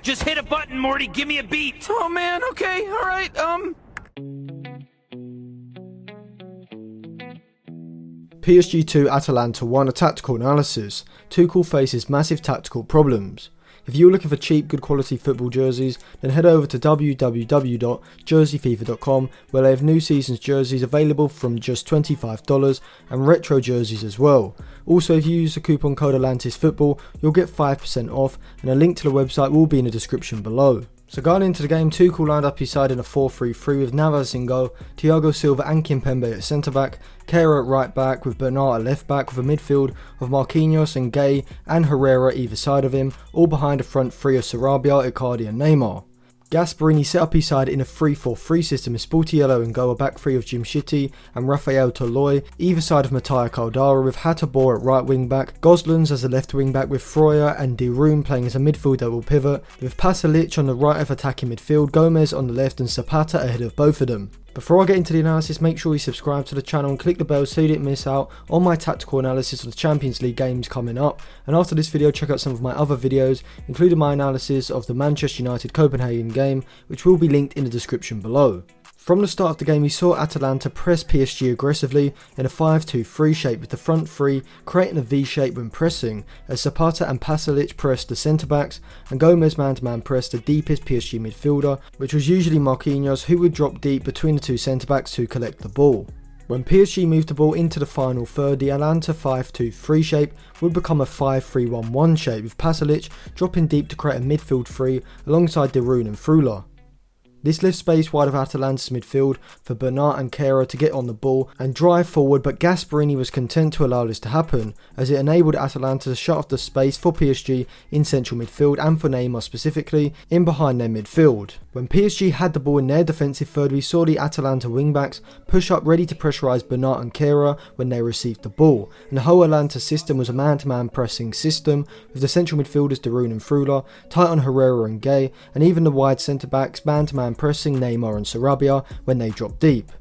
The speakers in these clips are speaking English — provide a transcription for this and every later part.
Just hit a button, Morty. Give me a beat. Oh man, okay, alright, PSG 2 Atalanta 1 a tactical analysis. Tuchel faces massive tactical problems. If you're looking for cheap, good quality football jerseys, then head over to www.jerseyfifa.com where they have new season's jerseys available from just $25 and retro jerseys as well. Also, if you use the coupon code ATLANTISFOOTBALL, you'll get 5% off, and a link to the website will be in the description below. So going into the game, Tuchel lined up his side in a 4-3-3 with Navas in goal, Thiago Silva and Kimpembe at centre back, Carragher at right back with Bernat at left back, with a midfield of Marquinhos and Gay and Herrera either side of him, all behind a front three of Sarabia, Icardi and Neymar. Gasperini set up his side in a 3-4-3 system with Sportiello in goal, a back three of Jimshiti and Rafael Toloi, either side of Mattia Caldara, with Hateboer at right wing back, Gosselins as a left wing back with Freuler and De Roon playing as a midfield double pivot, with Pasalic on the right of attacking midfield, Gomez on the left and Zapata ahead of both of them. Before I get into the analysis, make sure you subscribe to the channel and click the bell so you don't miss out on my tactical analysis of the Champions League games coming up. And after this video, check out some of my other videos, including my analysis of the Manchester United Copenhagen game, which will be linked in the description below. From the start of the game, we saw Atalanta press PSG aggressively in a 5-2-3 shape, with the front three creating a V shape when pressing, as Zapata and Pasalic pressed the centre backs and Gomez man-to-man pressed the deepest PSG midfielder, which was usually Marquinhos, who would drop deep between the two centre backs to collect the ball. When PSG moved the ball into the final third, the Atalanta 5-2-3 shape would become a 5-3-1-1 shape, with Pasalic dropping deep to create a midfield three alongside De Roon and Freuler. This left space wide of Atalanta's midfield for Bernat and Carragher to get on the ball and drive forward, but Gasperini was content to allow this to happen, as it enabled Atalanta to shut off the space for PSG in central midfield and for Neymar specifically in behind their midfield. When PSG had the ball in their defensive third, we saw the Atalanta wingbacks push up ready to pressurise Bernat and Carragher when they received the ball, and the whole Atalanta system was a man-to-man pressing system, with the central midfielders De Roon and Freuler tight on Herrera and Gay, and even the wide centre-backs man-to-man pressing Neymar and Sarabia when they dropped deep.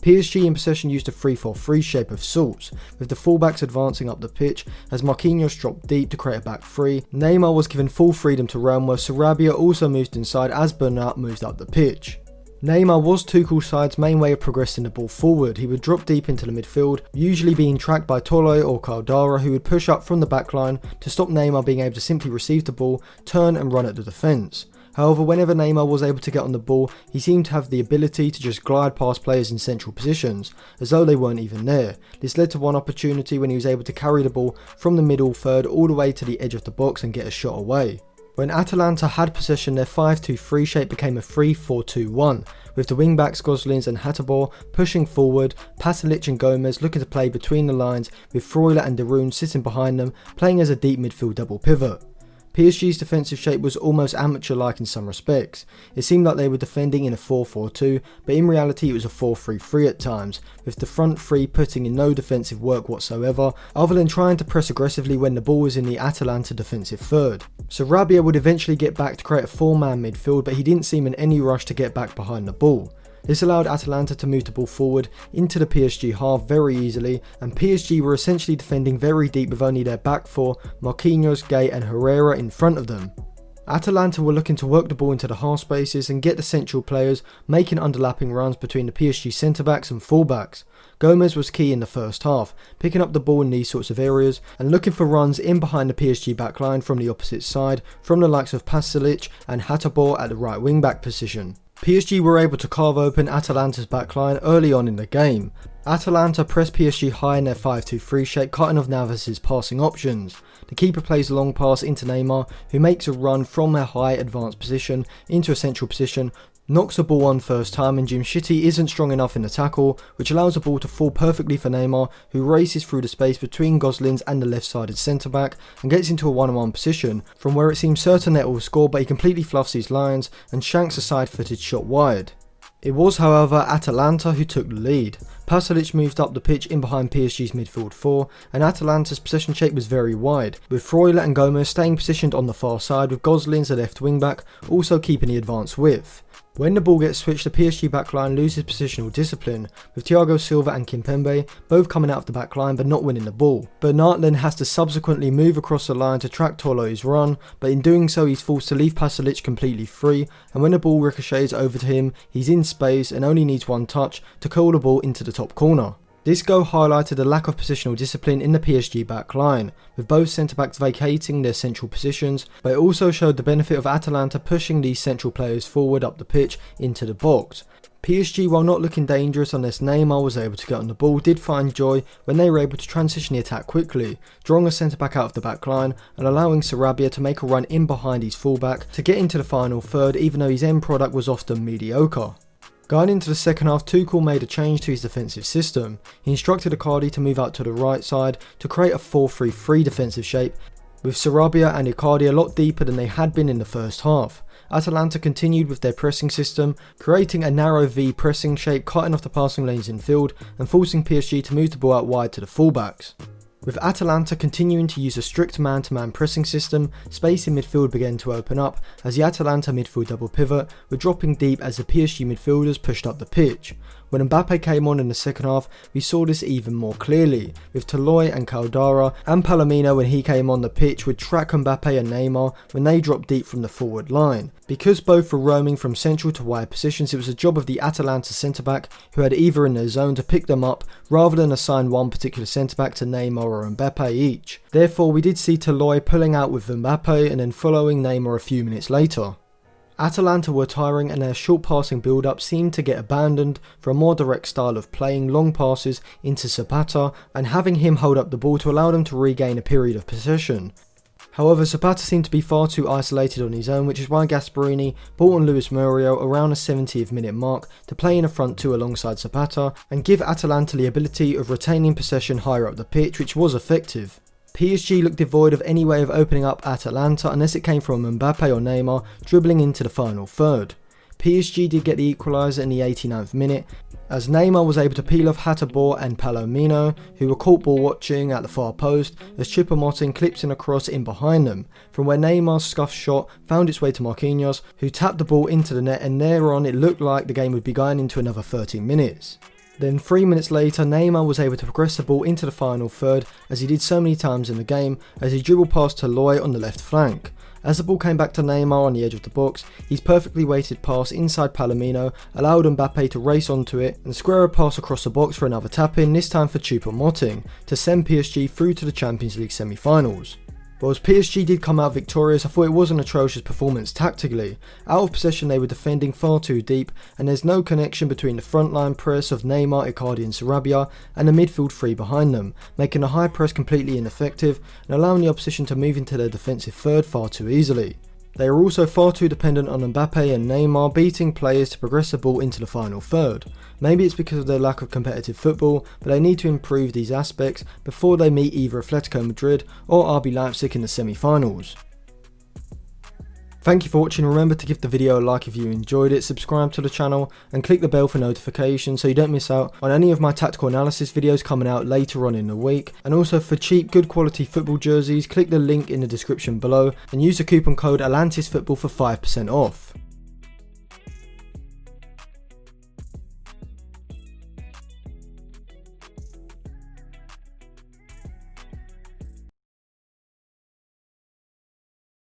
PSG in possession used a 3-4-3 shape of sorts, with the fullbacks advancing up the pitch as Marquinhos dropped deep to create a back three. Neymar was given full freedom to run, while Sarabia also moved inside as Bernat moved up the pitch. Neymar was Tuchel's side's main way of progressing the ball forward. He would drop deep into the midfield, usually being tracked by Toloi or Caldara, who would push up from the back line to stop Neymar being able to simply receive the ball, turn and run at the defence. However, whenever Neymar was able to get on the ball, he seemed to have the ability to just glide past players in central positions, as though they weren't even there. This led to one opportunity when he was able to carry the ball from the middle third all the way to the edge of the box and get a shot away. When Atalanta had possession, their 5-2-3 shape became a 3-4-2-1, with the wingbacks Gosselins and Hateboer pushing forward, Pasalic and Gomez looking to play between the lines, with Freuler and De Roon sitting behind them, playing as a deep midfield double pivot. PSG's defensive shape was almost amateur-like in some respects. It seemed like they were defending in a 4-4-2, but in reality it was a 4-3-3 at times, with the front three putting in no defensive work whatsoever, other than trying to press aggressively when the ball was in the Atalanta defensive third. Sarabia would eventually get back to create a four-man midfield, but he didn't seem in any rush to get back behind the ball. This allowed Atalanta to move the ball forward into the PSG half very easily, and PSG were essentially defending very deep with only their back four, Marquinhos, Gay and Herrera in front of them. Atalanta were looking to work the ball into the half spaces and get the central players making underlapping runs between the PSG centre-backs and full-backs. Gomez was key in the first half, picking up the ball in these sorts of areas and looking for runs in behind the PSG backline from the opposite side from the likes of Pasalic and Hateboer at the right wing-back position. PSG were able to carve open Atalanta's backline early on in the game. Atalanta pressed PSG high in their 5-2-3 shape, cutting off Navas' passing options. The keeper plays a long pass into Neymar, who makes a run from a high advanced position into a central position, knocks the ball on first time, and Jimshiti isn't strong enough in the tackle, which allows the ball to fall perfectly for Neymar, who races through the space between Gosselins and the left-sided centre-back and gets into a 1-on-1 position, from where it seems certain that it will score, but he completely fluffs his lines and shanks a side-footed shot wide. It was, however, Atalanta who took the lead. Pasalic moved up the pitch in behind PSG's midfield 4, and Atalanta's possession shape was very wide, with Freuler and Gomez staying positioned on the far side with Goslin, the left wing back, also keeping the advance width. When the ball gets switched, the PSG backline loses positional discipline, with Thiago Silva and Kimpembe both coming out of the backline but not winning the ball. Bernat then has to subsequently move across the line to track Tolo's run, but in doing so he's forced to leave Pasalic completely free, and when the ball ricochets over to him, he's in space and only needs one touch to curl the ball into the top corner. This goal highlighted the lack of positional discipline in the PSG back line, with both centre-backs vacating their central positions, but it also showed the benefit of Atalanta pushing these central players forward up the pitch into the box. PSG, while not looking dangerous unless Neymar was able to get on the ball, did find joy when they were able to transition the attack quickly, drawing a centre-back out of the back line and allowing Sarabia to make a run in behind his fullback to get into the final third, even though his end product was often mediocre. Going into the second half, Tuchel made a change to his defensive system. He instructed Icardi to move out to the right side to create a 4-3-3 defensive shape, with Sarabia and Icardi a lot deeper than they had been in the first half. Atalanta continued with their pressing system, creating a narrow V pressing shape, cutting off the passing lanes in field and forcing PSG to move the ball out wide to the fullbacks. With Atalanta continuing to use a strict man-to-man pressing system, space in midfield began to open up as the Atalanta midfield double pivot were dropping deep as the PSG midfielders pushed up the pitch. When Mbappe came on in the second half, we saw this even more clearly, with Toloi and Caldara and Palomino when he came on the pitch would track Mbappe and Neymar when they dropped deep from the forward line. Because both were roaming from central to wide positions, it was the job of the Atalanta centre-back who had either in their zone to pick them up rather than assign one particular centre-back to Neymar or Mbappe each. Therefore, we did see Toloi pulling out with Mbappe and then following Neymar a few minutes later. Atalanta were tiring and their short passing build-up seemed to get abandoned for a more direct style of playing long passes into Zapata and having him hold up the ball to allow them to regain a period of possession. However, Zapata seemed to be far too isolated on his own, which is why Gasperini brought on Luis Muriel around the 70th minute mark to play in a front two alongside Zapata and give Atalanta the ability of retaining possession higher up the pitch, which was effective. PSG looked devoid of any way of opening up Atalanta unless it came from Mbappe or Neymar dribbling into the final third. PSG did get the equaliser in the 89th minute, as Neymar was able to peel off Hateboer and Palomino, who were caught ball watching at the far post, as Choupo-Moting clips in a cross in behind them, from where Neymar's scuffed shot found its way to Marquinhos, who tapped the ball into the net, and thereon it looked like the game would be going into another 13 minutes. Then 3 minutes later, Neymar was able to progress the ball into the final third, as he did so many times in the game, as he dribbled past Toloi on the left flank. As the ball came back to Neymar on the edge of the box, his perfectly weighted pass inside Palomino allowed Mbappe to race onto it and square a pass across the box for another tap-in, this time for Choupo-Moting, to send PSG through to the Champions League semi-finals. Whilst PSG did come out victorious, I thought it was an atrocious performance tactically. Out of possession they were defending far too deep, and there's no connection between the frontline press of Neymar, Icardi and Sarabia and the midfield three behind them, making the high press completely ineffective and allowing the opposition to move into their defensive third far too easily. They are also far too dependent on Mbappe and Neymar beating players to progress the ball into the final third. Maybe it's because of their lack of competitive football, but they need to improve these aspects before they meet either Atletico Madrid or RB Leipzig in the semi-finals. Thank you for watching. Remember to give the video a like if you enjoyed it, subscribe to the channel and click the bell for notifications so you don't miss out on any of my tactical analysis videos coming out later on in the week. And also for cheap, good quality football jerseys, click the link in the description below and use the coupon code ATLANTISFOOTBALL for 5% off.